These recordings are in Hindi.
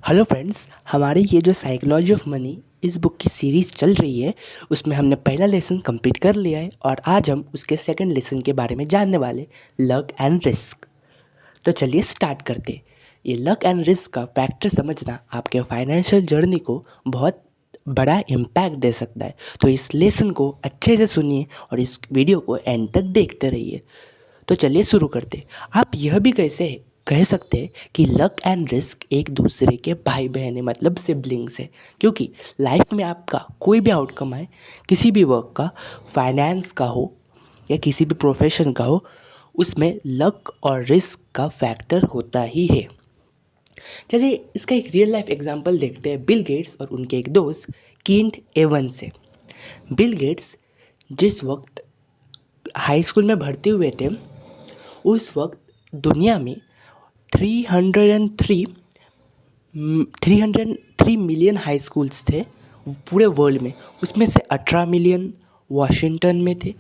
हेलो फ्रेंड्स, हमारी ये जो साइकोलॉजी ऑफ मनी इस बुक की सीरीज़ चल रही है उसमें हमने पहला लेसन कंप्लीट कर लिया है और आज हम उसके सेकंड लेसन के बारे में जानने वाले लक एंड रिस्क। तो चलिए स्टार्ट करते हैं। ये लक एंड रिस्क का फैक्टर समझना आपके फाइनेंशियल जर्नी को बहुत बड़ा इम्पैक्ट दे सकता है। तो इस लेसन को अच्छे से सुनिए और इस वीडियो को एंड तक देखते रहिए। तो चलिए शुरू करते। आप यह भी कैसे कह सकते हैं कि लक एंड रिस्क एक दूसरे के भाई बहन है, मतलब सिबलिंग्स है। क्योंकि लाइफ में आपका कोई भी आउटकम आए, किसी भी वर्क का, फाइनेंस का हो या किसी भी प्रोफेशन का हो, उसमें लक और रिस्क का फैक्टर होता ही है। चलिए इसका एक रियल लाइफ एग्जांपल देखते हैं बिल गेट्स और उनके एक दोस्त कीन्ट एवंस से। बिल गेट्स जिस वक्त हाई स्कूल में भर्ती हुए थे उस वक्त दुनिया में 303 303 मिलियन हाई स्कूल्स थे पूरे वर्ल्ड में। उसमें से 18 मिलियन वाशिंगटन में थे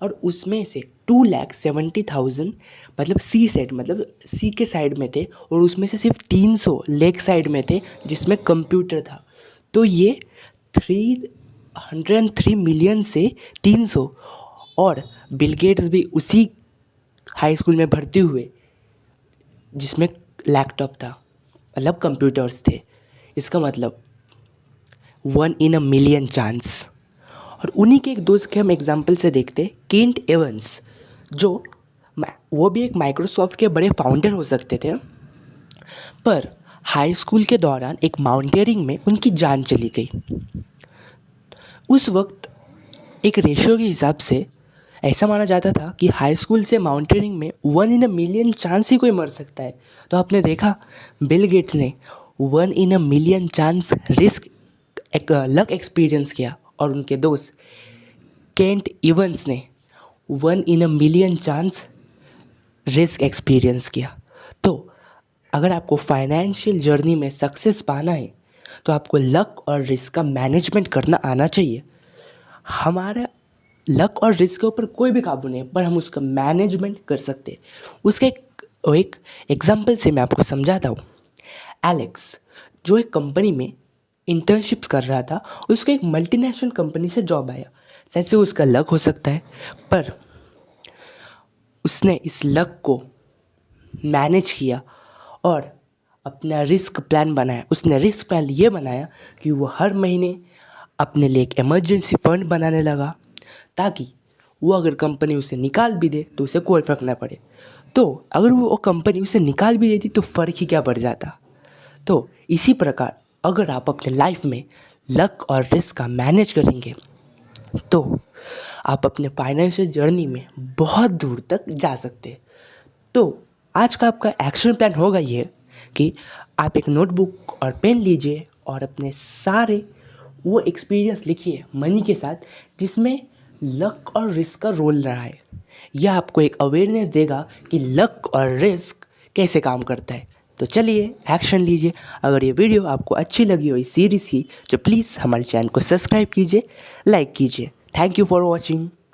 और उसमें से 2,70,000 मतलब सी सेट, मतलब सी के साइड में थे और उसमें से सिर्फ 300 लेक साइड में थे जिसमें कंप्यूटर था। तो ये 303 मिलियन से 300, और बिल गेट्स भी उसी हाई स्कूल में भर्ती हुए जिसमें लैपटॉप था, मतलब कंप्यूटर्स थे। इसका मतलब 1 इन अ मिलियन चांस। और उन्हीं के एक दोस्त के हम एग्जांपल से देखते कीन्ट एवंस, जो वो भी एक माइक्रोसॉफ्ट के बड़े फाउंडर हो सकते थे, पर हाई स्कूल के दौरान एक माउंटेनियरिंग में उनकी जान चली गई। उस वक्त एक रेशियो के हिसाब से ऐसा माना जाता था कि हाई स्कूल से माउंटेनियरिंग में 1 इन अ मिलियन चांस ही कोई मर सकता है। तो आपने देखा बिल गेट्स ने 1 in a million chance risk एक लक एक्सपीरियंस किया और उनके दोस्त केंट इवंस ने 1 in a million chance risk experience किया। तो अगर आपको फाइनेंशियल जर्नी में सक्सेस पाना है तो आपको लक और रिस्क का मैनेजमेंट करना आना चाहिए। हमारा लक और रिस्क के ऊपर कोई भी काबू नहीं है, पर हम उसका मैनेजमेंट कर सकते हैं। उसके एक एग्जांपल से मैं आपको समझाता हूँ। एलेक्स जो एक कंपनी में इंटर्नशिप्स कर रहा था, उसको एक मल्टीनेशनल कंपनी से जॉब आया। शायद से उसका लक हो सकता है, पर उसने इस लक को मैनेज किया और अपना रिस्क प्लान बनाया। उसने रिस्क प्लान ये बनाया कि वो हर महीने अपने लिए एक इमरजेंसी फंड बनाने लगा, ताकि वो अगर कंपनी उसे निकाल भी दे तो उसे कोई फ़र्क ना पड़े। तो अगर वो कंपनी उसे निकाल भी देती तो फ़र्क ही क्या पड़ जाता। तो इसी प्रकार अगर आप अपने लाइफ में लक और रिस्क का मैनेज करेंगे तो आप अपने फाइनेंशियल जर्नी में बहुत दूर तक जा सकते हैं। तो आज का आपका एक्शन प्लान होगा ये कि आप एक नोटबुक और पेन लीजिए और अपने सारे वो एक्सपीरियंस लिखिए मनी के साथ जिसमें लक और रिस्क का रोल रहा है। यह आपको एक अवेयरनेस देगा कि लक और रिस्क कैसे काम करता है। तो चलिए एक्शन लीजिए। अगर ये वीडियो आपको अच्छी लगी हो इस सीरीज़ की, तो प्लीज़ हमारे चैनल को सब्सक्राइब कीजिए, लाइक कीजिए। Thank you for watching.